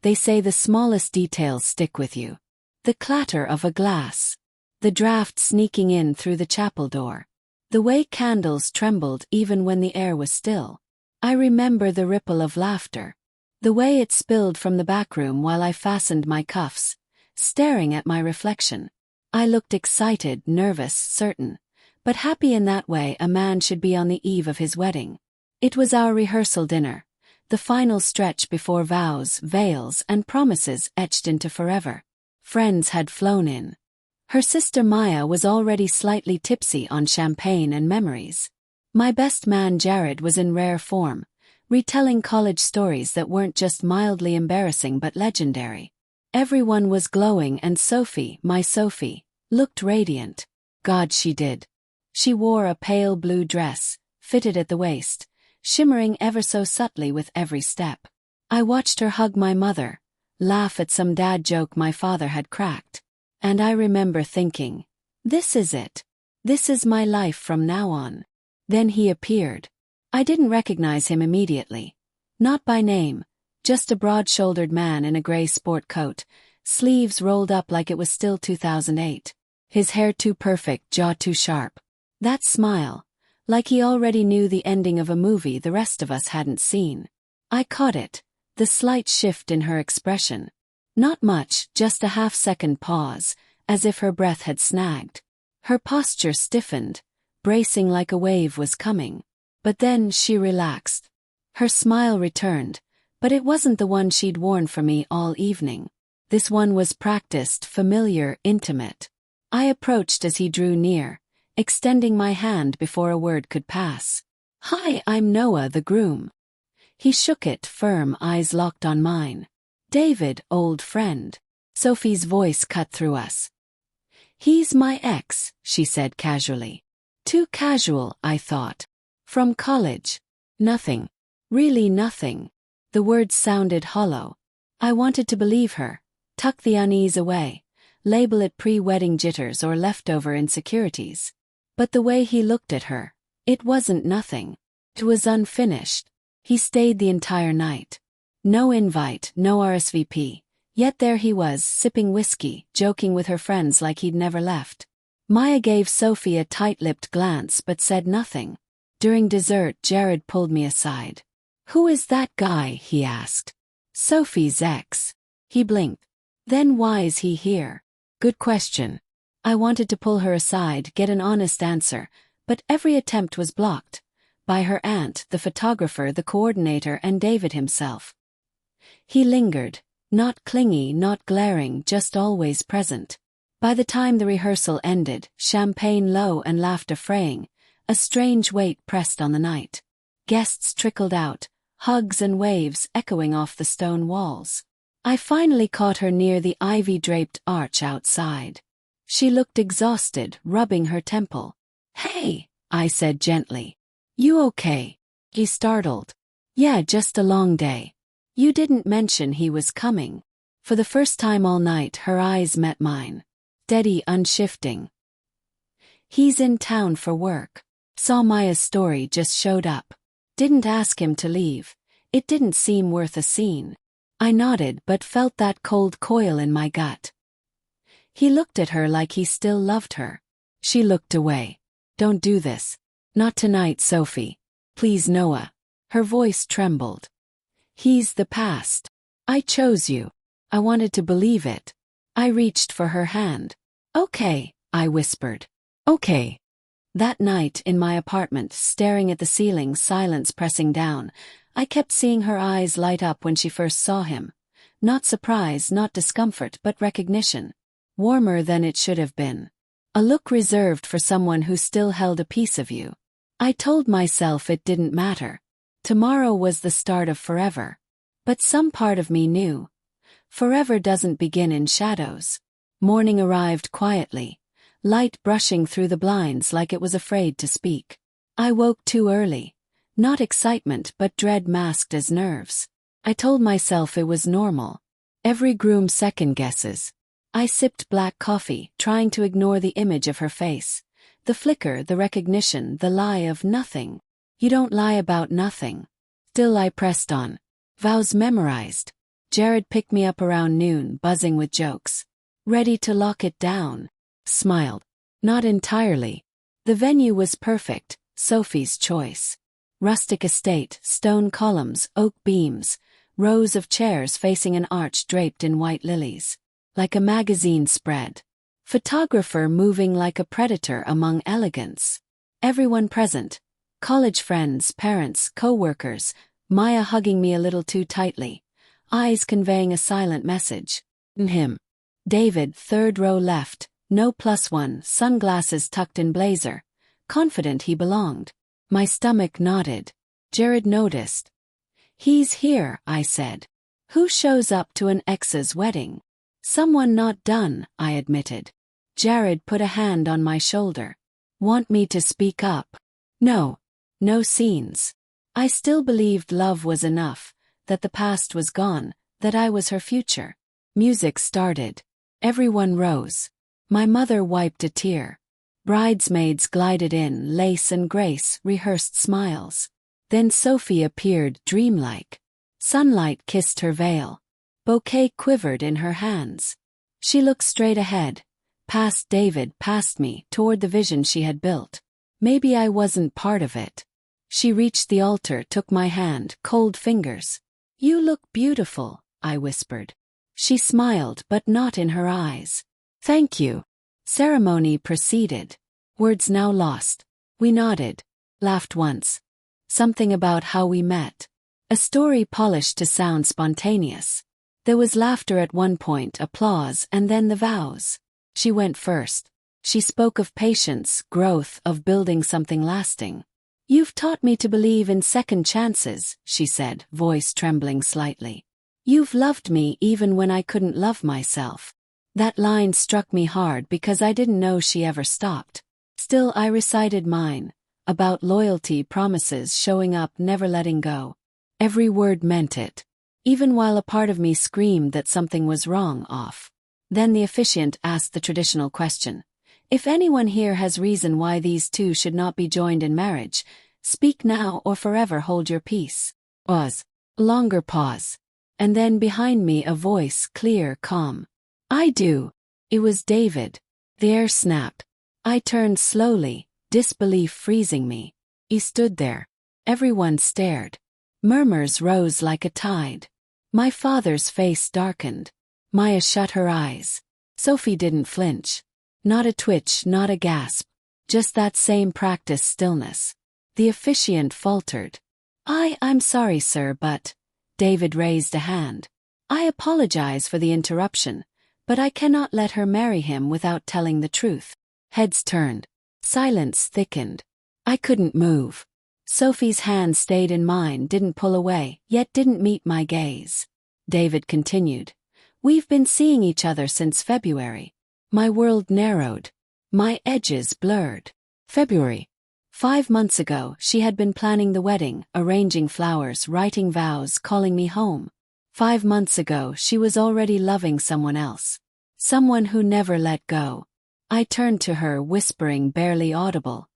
They say the smallest details stick with you. The clatter of a glass. The draft sneaking in through the chapel door. The way candles trembled even when the air was still. I remember the ripple of laughter. The way it spilled from the back room while I fastened my cuffs, staring at my reflection. I looked excited, nervous, certain, but happy in that way a man should be on the eve of his wedding. It was our rehearsal dinner, the final stretch before vows, veils, and promises etched into forever. Friends had flown in. Her sister Maya was already slightly tipsy on champagne and memories. My best man Jared was in rare form, retelling college stories that weren't just mildly embarrassing but legendary. Everyone was glowing and Sophie, my Sophie, looked radiant. God, she did. She wore a pale blue dress, fitted at the waist, shimmering ever so subtly with every step. I watched her hug my mother, laugh at some dad joke my father had cracked. And I remember thinking, this is it. This is my life from now on. Then he appeared. I didn't recognize him immediately. Not by name, just a broad-shouldered man in a gray sport coat, sleeves rolled up like it was still 2008. His hair too perfect, jaw too sharp. That smile, like he already knew the ending of a movie the rest of us hadn't seen. I caught it, the slight shift in her expression. Not much, just a half-second pause, as if her breath had snagged. Her posture stiffened, bracing like a wave was coming. But then she relaxed. Her smile returned, but it wasn't the one she'd worn for me all evening. This one was practiced, familiar, intimate. I approached as he drew near, extending my hand before a word could pass. "Hi, I'm Noah, the groom." He shook it, firm, eyes locked on mine. "David, old friend." Sophie's voice cut through us. "He's my ex," she said casually. Too casual, I thought. From college. Nothing. Really nothing. The words sounded hollow. I wanted to believe her, tuck the unease away, label it pre-wedding jitters or leftover insecurities. But the way he looked at her, it wasn't nothing. It was unfinished. He stayed the entire night. No invite, no RSVP. Yet there he was, sipping whiskey, joking with her friends like he'd never left. Maya gave Sophie a tight-lipped glance but said nothing. During dessert, Jared pulled me aside. "Who is that guy?" he asked. "Sophie's ex." He blinked. "Then why's he here?" Good question. I wanted to pull her aside, get an honest answer, but every attempt was blocked. By her aunt, the photographer, the coordinator, and David himself. He lingered, not clingy, not glaring, just always present. By the time the rehearsal ended, champagne low and laughter fraying, a strange weight pressed on the night. Guests trickled out, hugs and waves echoing off the stone walls. I finally caught her near the ivy-draped arch outside. She looked exhausted, rubbing her temple. "Hey," I said gently. "You okay?" He startled. "Yeah, just a long day." "You didn't mention he was coming." For the first time all night her eyes met mine. Steady, unshifting. "He's in town for work. Saw Maya's story, just showed up. Didn't ask him to leave. It didn't seem worth a scene." I nodded but felt that cold coil in my gut. He looked at her like he still loved her. She looked away. "Don't do this. Not tonight, Sophie. Please, Noah." Her voice trembled. "He's the past. I chose you." I wanted to believe it. I reached for her hand. "Okay," I whispered. "Okay." That night in my apartment, staring at the ceiling, silence pressing down, I kept seeing her eyes light up when she first saw him. Not surprise, not discomfort, but recognition. Warmer than it should have been. A look reserved for someone who still held a piece of you. I told myself it didn't matter. Tomorrow was the start of forever. But some part of me knew. Forever doesn't begin in shadows. Morning arrived quietly, light brushing through the blinds like it was afraid to speak. I woke too early. Not excitement but dread masked as nerves. I told myself it was normal. Every groom second guesses. I sipped black coffee, trying to ignore the image of her face. The flicker, the recognition, the lie of nothing. You don't lie about nothing. Still I pressed on. Vows memorized. Jared picked me up around noon, buzzing with jokes. Ready to lock it down? Smiled. Not entirely. The venue was perfect, Sophie's choice. Rustic estate, stone columns, oak beams, rows of chairs facing an arch draped in white lilies. Like a magazine spread. Photographer moving like a predator among elegance. Everyone present. College friends, parents, co-workers, Maya hugging me a little too tightly. Eyes conveying a silent message. Him. David, third row left, no +1, sunglasses tucked in blazer. Confident he belonged. My stomach nodded. Jared noticed. He's here, I said. Who shows up to an ex's wedding? Someone not done, I admitted. Jared put a hand on my shoulder. Want me to speak up? No. No scenes. I still believed love was enough, that the past was gone, that I was her future. Music started. Everyone rose. My mother wiped a tear. Bridesmaids glided in, lace and grace, rehearsed smiles. Then Sophie appeared, dreamlike. Sunlight kissed her veil. Bouquet quivered in her hands. She looked straight ahead. Past David, past me, toward the vision she had built. Maybe I wasn't part of it. She reached the altar, took my hand, cold fingers. You look beautiful, I whispered. She smiled, but not in her eyes. Thank you. Ceremony proceeded. Words now lost. We nodded. Laughed once. Something about how we met. A story polished to sound spontaneous. There was laughter at one point, applause, and then the vows. She went first. She spoke of patience, growth, of building something lasting. You've taught me to believe in second chances, she said, voice trembling slightly. You've loved me even when I couldn't love myself. That line struck me hard because I didn't know she ever stopped. Still, I recited mine, about loyalty, promises, showing up, never letting go. Every word meant it. Even while a part of me screamed that something was wrong, off. Then the officiant asked the traditional question. If anyone here has reason why these two should not be joined in marriage, speak now or forever hold your peace. Pause. Longer pause. And then behind me a voice, clear, calm. I do. It was David. The air snapped. I turned slowly, disbelief freezing me. He stood there. Everyone stared. Murmurs rose like a tide. My father's face darkened. Maya shut her eyes. Sophie didn't flinch. Not a twitch, not a gasp. Just that same practiced stillness. The officiant faltered. I'm sorry, sir, but... David raised a hand. I apologize for the interruption, but I cannot let her marry him without telling the truth. Heads turned. Silence thickened. I couldn't move. Sophie's hand stayed in mine, didn't pull away, yet didn't meet my gaze. David continued. We've been seeing each other since February. My world narrowed. My edges blurred. February. 5 months ago, she had been planning the wedding, arranging flowers, writing vows, calling me home. 5 months ago, she was already loving someone else. Someone who never let go. I turned to her, whispering, barely audible.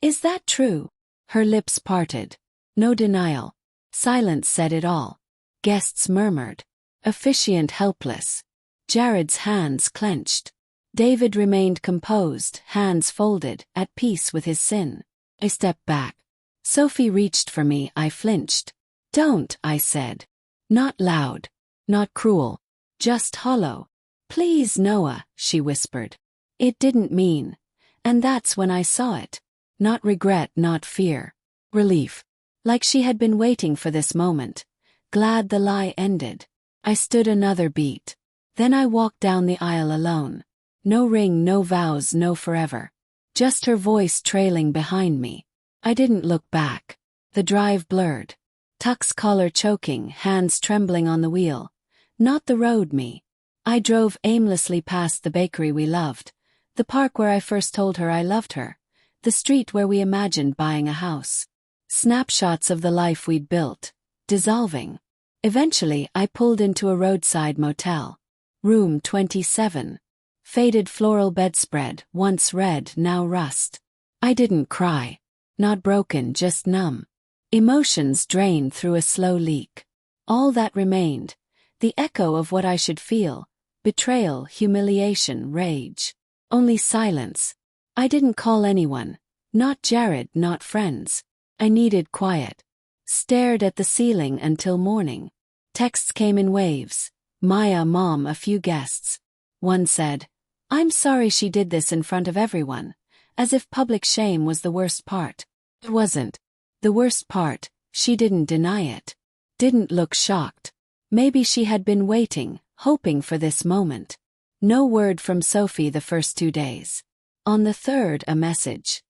Is that true? Her lips parted. No denial. Silence said it all. Guests murmured. Officiant helpless. Jared's hands clenched. David remained composed, hands folded, at peace with his sin. I stepped back. Sophie reached for me, I flinched. Don't, I said. Not loud. Not cruel. Just hollow. Please, Noah, she whispered. It didn't mean. And that's when I saw it. Not regret, not fear. Relief. Like she had been waiting for this moment. Glad the lie ended. I stood another beat. Then I walked down the aisle alone. No ring, no vows, no forever. Just her voice trailing behind me. I didn't look back. The drive blurred. Tuck's collar choking, hands trembling on the wheel. Not the road, me. I drove aimlessly past the bakery we loved. The park where I first told her I loved her. The street where we imagined buying a house. Snapshots of the life we'd built. Dissolving. Eventually, I pulled into a roadside motel. Room 27. Faded floral bedspread, once red, now rust. I didn't cry. Not broken, just numb. Emotions drained through a slow leak. All that remained. The echo of what I should feel: betrayal, humiliation, rage. Only silence. I didn't call anyone. Not Jared, not friends. I needed quiet. Stared at the ceiling until morning. Texts came in waves. Maya, Mom, a few guests. One said, "I'm sorry she did this in front of everyone," as if public shame was the worst part. It wasn't. The worst part, she didn't deny it. Didn't look shocked. Maybe she had been waiting, hoping for this moment. No word from Sophie the first 2 days. On the third, a message.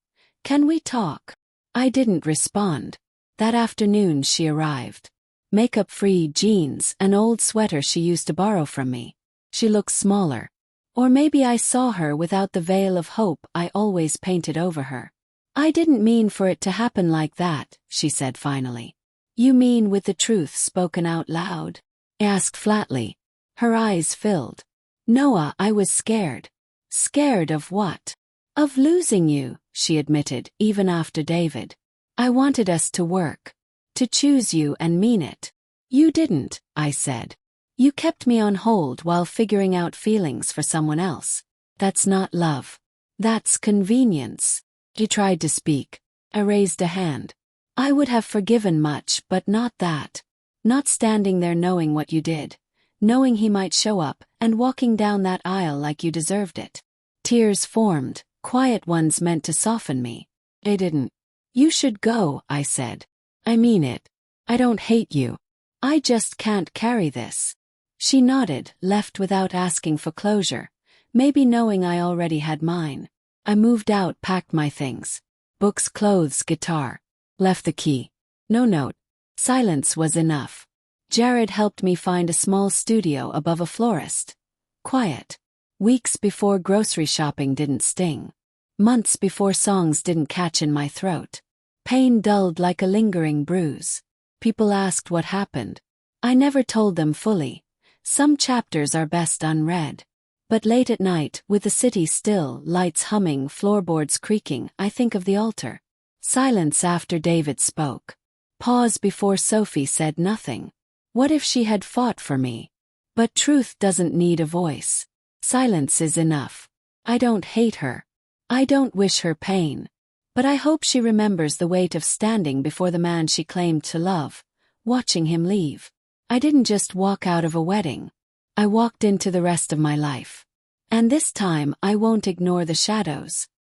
"Can we talk?" I didn't respond. That afternoon she arrived. Makeup-free, jeans, an old sweater she used to borrow from me. She looked smaller. Or maybe I saw her without the veil of hope I always painted over her. "I didn't mean for it to happen like that," she said finally. "You mean with the truth spoken out loud?" I asked flatly. Her eyes filled. "Noah, I was scared." "Scared of what?" "Of losing you," she admitted, even after David. "I wanted us to work. To choose you and mean it." "You didn't," I said. "You kept me on hold while figuring out feelings for someone else. That's not love. That's convenience." He tried to speak. I raised a hand. "I would have forgiven much, but not that. Not standing there knowing what you did. Knowing he might show up, and walking down that aisle like you deserved it." Tears formed, quiet ones meant to soften me. They didn't. "You should go," I said. "I mean it. I don't hate you. I just can't carry this." She nodded, left without asking for closure, maybe knowing I already had mine. I moved out, packed my things. Books, clothes, guitar. Left the key. No note. Silence was enough. Jared helped me find a small studio above a florist. Quiet. Weeks before grocery shopping didn't sting. Months before songs didn't catch in my throat. Pain dulled like a lingering bruise. People asked what happened. I never told them fully. Some chapters are best unread. But late at night, with the city still, lights humming, floorboards creaking, I think of the altar. Silence after David spoke. Pause before Sophie said nothing. What if she had fought for me? But truth doesn't need a voice. Silence is enough. I don't hate her. I don't wish her pain. But I hope she remembers the weight of standing before the man she claimed to love, watching him leave. I didn't just walk out of a wedding. I walked into the rest of my life. And this time I won't ignore the shadows.